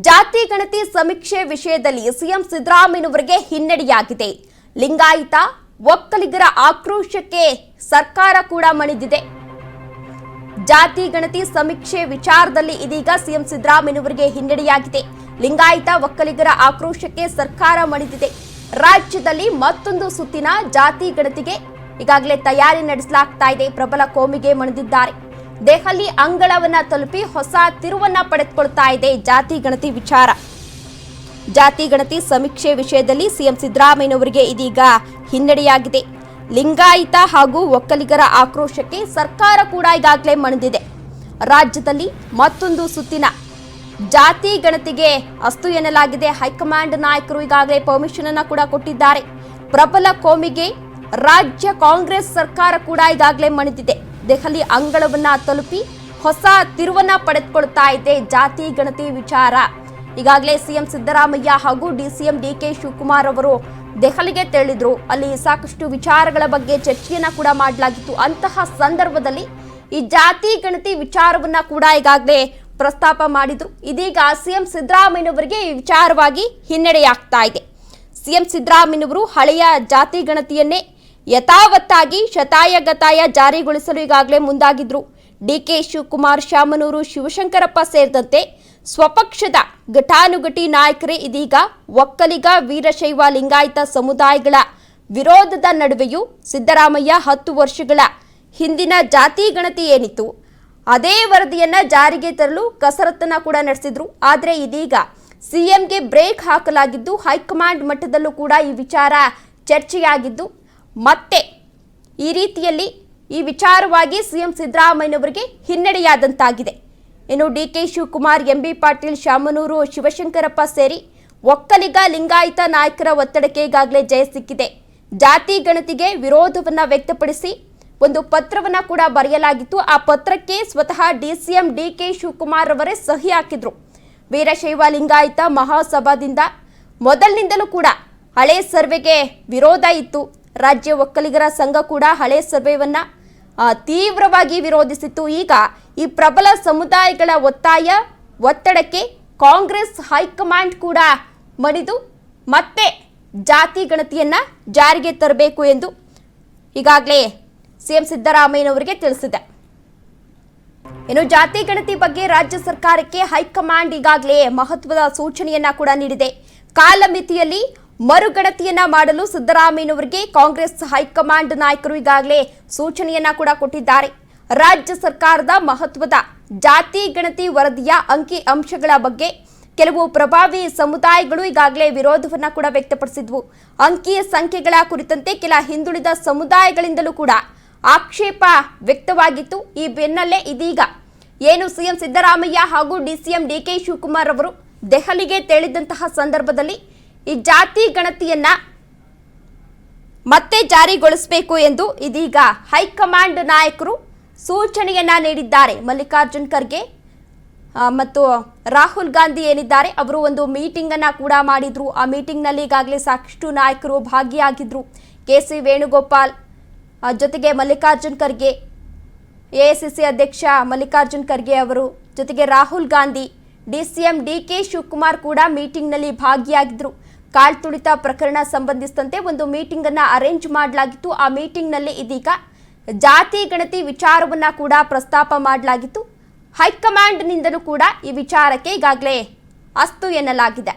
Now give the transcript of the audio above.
ಜಾತಿ ಗಣತಿ ಸಮೀಕ್ಷೆ ವಿಷಯದಲ್ಲಿ ಸಿಎಂ ಸಿದ್ದರಾಮಯ್ಯನವರಿಗೆ ಹಿನ್ನಡೆಯಾಗಿದೆ. ಲಿಂಗಾಯತ ಒಕ್ಕಲಿಗರ ಆಕ್ರೋಶಕ್ಕೆ ಸರ್ಕಾರ ಕೂಡ ಮಣಿದಿದೆ. ಜಾತಿ ಗಣತಿ ಸಮೀಕ್ಷೆ ವಿಚಾರದಲ್ಲಿ ಇದೀಗ ಸಿಎಂ ಸಿದ್ದರಾಮಯ್ಯನವರಿಗೆ ಹಿನ್ನಡೆಯಾಗಿದೆ. ಲಿಂಗಾಯತ ಒಕ್ಕಲಿಗರ ಆಕ್ರೋಶಕ್ಕೆ ಸರ್ಕಾರ ಮಣಿದಿದೆ. ರಾಜ್ಯದಲ್ಲಿ ಮತ್ತೊಂದು ಸುತ್ತಿನ ಜಾತಿ ಗಣತಿಗೆ ಈಗಾಗಲೇ ತಯಾರಿ ನಡೆಸಲಾಗ್ತಾ ಇದೆ. ಪ್ರಬಲ ಕೋಮಿಗೆ ಮಣಿದಿದ್ದಾರೆ. ದೆಹಲಿ ಅಂಗಳವನ್ನ ತಲುಪಿ ಹೊಸ ತಿರುವನ್ನ ಪಡೆದುಕೊಳ್ತಾ ಇದೆ ಜಾತಿ ಗಣತಿ ವಿಚಾರ. ಜಾತಿ ಗಣತಿ ಸಮೀಕ್ಷೆ ವಿಷಯದಲ್ಲಿ ಸಿಎಂ ಸಿದ್ದರಾಮಯ್ಯನವರಿಗೆ ಇದೀಗ ಹಿನ್ನಡೆಯಾಗಿದೆ. ಲಿಂಗಾಯತ ಹಾಗೂ ಒಕ್ಕಲಿಗರ ಆಕ್ರೋಶಕ್ಕೆ ಸರ್ಕಾರ ಕೂಡ ಈಗಾಗಲೇ ಮಣಿದಿದೆ. ರಾಜ್ಯದಲ್ಲಿ ಮತ್ತೊಂದು ಸುತ್ತಿನ ಜಾತಿ ಗಣತಿಗೆ ಅಸ್ತು ಎನ್ನಲಾಗಿದೆ. ಹೈಕಮಾಂಡ್ ನಾಯಕರು ಈಗಾಗಲೇ ಪರ್ಮಿಷನ್ ಅನ್ನ ಕೂಡ ಕೊಟ್ಟಿದ್ದಾರೆ. ಪ್ರಬಲ ಕೋಮಿಗೆ ರಾಜ್ಯ ಕಾಂಗ್ರೆಸ್ ಸರ್ಕಾರ ಕೂಡ ಈಗಾಗಲೇ ಮಣಿದಿದೆ. ದೆಹಲಿ ಅಂಗಳವನ್ನ ತಲುಪಿ ಹೊಸ ತಿರುವನ್ನ ಪಡೆದುಕೊಳ್ತಾ ಇದೆ ಜಾತಿ ಗಣತಿ ವಿಚಾರ. ಈಗಾಗಲೇ ಸಿಎಂ ಸಿದ್ದರಾಮಯ್ಯ ಹಾಗೂ ಡಿಸಿಎಂ ಡಿಕೆ ಶಿವಕುಮಾರ್ ಅವರು ದೆಹಲಿಗೆ ತೆರಳಿದ್ರು. ಅಲ್ಲಿ ಸಾಕಷ್ಟು ವಿಚಾರಗಳ ಬಗ್ಗೆ ಚರ್ಚೆಯನ್ನ ಕೂಡ ಮಾಡಲಾಗಿತ್ತು. ಅಂತಹ ಸಂದರ್ಭದಲ್ಲಿ ಈ ಜಾತಿ ಗಣತಿ ವಿಚಾರವನ್ನ ಕೂಡ ಈಗಾಗಲೇ ಪ್ರಸ್ತಾಪ ಮಾಡಿದ್ರು. ಇದೀಗ ಸಿಎಂ ಸಿದ್ದರಾಮಯ್ಯನವರಿಗೆ ಈ ವಿಚಾರವಾಗಿ ಹಿನ್ನಡೆಯಾಗ್ತಾ ಇದೆ. ಸಿಎಂ ಸಿದ್ದರಾಮಯ್ಯನವರು ಹಳೆಯ ಜಾತಿ ಗಣತಿಯನ್ನೇ ಯಥಾವತ್ತಾಗಿ ಶತಾಯಗತಾಯ ಜಾರಿಗೊಳಿಸಲು ಈಗಾಗಲೇ ಮುಂದಾಗಿದ್ರು. ಡಿಕೆ ಶಿವಕುಮಾರ್, ಶಾಮನೂರು ಶಿವಶಂಕರಪ್ಪ ಸೇರಿದಂತೆ ಸ್ವಪಕ್ಷದ ಘಟಾನುಘಟಿ ನಾಯಕರೇ ಇದೀಗ ಒಕ್ಕಲಿಗ, ವೀರಶೈವ, ಲಿಂಗಾಯತ ಸಮುದಾಯಗಳ ವಿರೋಧದ ನಡುವೆಯೂ ಸಿದ್ದರಾಮಯ್ಯ 10 ವರ್ಷಗಳ ಹಿಂದಿನ ಜಾತಿ ಗಣತಿ ಏನಿತ್ತು ಅದೇ ವರದಿಯನ್ನ ಜಾರಿಗೆ ತರಲು ಕಸರತ್ತನ್ನ ಕೂಡ ನಡೆಸಿದ್ರು. ಆದರೆ ಇದೀಗ ಸಿಎಂಗೆ ಬ್ರೇಕ್ ಹಾಕಲಾಗಿದ್ದು, ಹೈಕಮಾಂಡ್ ಮಟ್ಟದಲ್ಲೂ ಕೂಡ ಈ ವಿಚಾರ ಚರ್ಚೆಯಾಗಿದ್ದು, ಮತ್ತೆ ಈ ರೀತಿಯಲ್ಲಿ ಈ ವಿಚಾರವಾಗಿ ಸಿಎಂ ಸಿದ್ದರಾಮಯ್ಯನವರಿಗೆ ಹಿನ್ನಡೆಯಾದಂತಾಗಿದೆ. ಇನ್ನು ಡಿಕೆ ಶಿವಕುಮಾರ್, ಎಂಬಿ ಪಾಟೀಲ್, ಶಾಮನೂರು ಶಿವಶಂಕರಪ್ಪ ಸೇರಿ ಒಕ್ಕಲಿಗ, ಲಿಂಗಾಯತ ನಾಯಕರ ಒತ್ತಡಕ್ಕೆ ಈಗಾಗಲೇ ಜಯ ಸಿಕ್ಕಿದೆ. ಜಾತಿ ಗಣತಿಗೆ ವಿರೋಧವನ್ನ ವ್ಯಕ್ತಪಡಿಸಿ ಒಂದು ಪತ್ರವನ್ನ ಕೂಡ ಬರೆಯಲಾಗಿತ್ತು. ಆ ಪತ್ರಕ್ಕೆ ಸ್ವತಃ ಡಿಸಿಎಂ ಡಿಕೆ ಶಿವಕುಮಾರ್ ಅವರೇ ಸಹಿ ಹಾಕಿದ್ರು. ವೀರಶೈವ ಲಿಂಗಾಯತ ಮಹಾಸಭಾದಿಂದ ಮೊದಲಿನಿಂದಲೂ ಕೂಡ ಹಳೆ ಸರ್ವೆಗೆ ವಿರೋಧ ಇತ್ತು. ರಾಜ್ಯ ಒಕ್ಕಲಿಗರ ಸಂಘ ಕೂಡ ಹಳೆ ಸರ್ವೆಯನ್ನ ತೀವ್ರವಾಗಿ ವಿರೋಧಿಸಿತ್ತು. ಈಗ ಈ ಪ್ರಬಲ ಸಮುದಾಯಗಳ ಒತ್ತಡಕ್ಕೆ ಕಾಂಗ್ರೆಸ್ ಹೈಕಮಾಂಡ್ ಕೂಡ ಮಣಿದು ಮತ್ತೆ ಜಾತಿ ಗಣತಿಯನ್ನ ಜಾರಿಗೆ ತರಬೇಕು ಎಂದು ಈಗಾಗಲೇ ಸಿಎಂ ಸಿದ್ದರಾಮಯ್ಯನವರಿಗೆ ತಿಳಿಸಿದೆ. ಇನ್ನು ಜಾತಿ ಗಣತಿ ಬಗ್ಗೆ ರಾಜ್ಯ ಸರ್ಕಾರಕ್ಕೆ ಹೈಕಮಾಂಡ್ ಈಗಾಗಲೇ ಮಹತ್ವದ ಸೂಚನೆಯನ್ನ ಕೂಡ ನೀಡಿದೆ. ಕಾಲಮಿತಿಯಲ್ಲಿ ಮರುಗಣತಿಯನ್ನ ಮಾಡಲು ಸಿದ್ದರಾಮಯ್ಯನವರಿಗೆ ಕಾಂಗ್ರೆಸ್ ಹೈಕಮಾಂಡ್ ನಾಯಕರು ಈಗಾಗಲೇ ಸೂಚನೆಯನ್ನ ಕೂಡ ಕೊಟ್ಟಿದ್ದಾರೆ. ರಾಜ್ಯ ಸರ್ಕಾರದ ಮಹತ್ವದ ಜಾತಿ ಗಣತಿ ವರದಿಯ ಅಂಕಿ ಅಂಶಗಳ ಬಗ್ಗೆ ಕೆಲವು ಪ್ರಭಾವಿ ಸಮುದಾಯಗಳು ಈಗಾಗಲೇ ವಿರೋಧವನ್ನ ಕೂಡ ವ್ಯಕ್ತಪಡಿಸಿದ್ವು. ಅಂಕಿ ಸಂಖ್ಯೆಗಳ ಕುರಿತಂತೆ ಕೆಲ ಹಿಂದುಳಿದ ಸಮುದಾಯಗಳಿಂದಲೂ ಕೂಡ ಆಕ್ಷೇಪ ವ್ಯಕ್ತವಾಗಿತ್ತು. ಈ ಬೆನ್ನಲ್ಲೇ ಇದೀಗ ಏನು ಸಿಎಂ ಸಿದ್ದರಾಮಯ್ಯ ಹಾಗೂ ಡಿಸಿಎಂ ಡಿಕೆ ಶಿವಕುಮಾರ್ ಅವರು ದೆಹಲಿಗೆ ತೆರಳಿದಂತಹ ಸಂದರ್ಭದಲ್ಲಿ ಈ ಜಾತಿ ಗಣತಿಯನ್ನ ಮತ್ತೆ ಜಾರಿಗೊಳಿಸಬೇಕು ಎಂದು ಇದೀಗ ಹೈಕಮಾಂಡ್ ನಾಯಕರು ಸೂಚನೆಯನ್ನ ನೀಡಿದ್ದಾರೆ. ಮಲ್ಲಿಕಾರ್ಜುನ್ ಖರ್ಗೆ ಮತ್ತು ರಾಹುಲ್ ಗಾಂಧಿ ಏನಿದ್ದಾರೆ ಅವರು ಒಂದು ಮೀಟಿಂಗ್ ಅನ್ನ ಕೂಡ ಮಾಡಿದ್ರು. ಆ ಮೀಟಿಂಗ್ ನಲ್ಲಿ ಈಗಾಗಲೇ ಸಾಕಷ್ಟು ನಾಯಕರು ಭಾಗಿಯಾಗಿದ್ರು. ಕೆಸಿ ವೇಣುಗೋಪಾಲ್ ಜೊತೆಗೆ ಮಲ್ಲಿಕಾರ್ಜುನ್ ಖರ್ಗೆ, ಎಐಸಿಸಿ ಅಧ್ಯಕ್ಷ ಮಲ್ಲಿಕಾರ್ಜುನ್ ಖರ್ಗೆ ಅವರು ಜೊತೆಗೆ ರಾಹುಲ್ ಗಾಂಧಿ, ಡಿಸಿಎಂ ಡಿಕೆ ಶಿವಕುಮಾರ್ ಕೂಡ ಮೀಟಿಂಗ್ ನಲ್ಲಿ ಭಾಗಿಯಾಗಿದ್ರು. ಕಾಳ್ತುಳಿತ ಪ್ರಕರಣ ಸಂಬಂಧಿಸಿದಂತೆ ಒಂದು ಮೀಟಿಂಗ್ ಅನ್ನ ಅರೇಂಜ್ ಮಾಡಲಾಗಿತ್ತು. ಆ ಮೀಟಿಂಗ್ ನಲ್ಲಿ ಇದೀಗ ಜಾತಿ ಗಣತಿ ವಿಚಾರವನ್ನ ಕೂಡ ಪ್ರಸ್ತಾಪ ಮಾಡಲಾಗಿತ್ತು. ಹೈಕಮಾಂಡ್ ನಿಂದಲೂ ಕೂಡ ಈ ವಿಚಾರಕ್ಕೆ ಈಗಾಗಲೇ ಅಸ್ತು ಎನ್ನಲಾಗಿದೆ.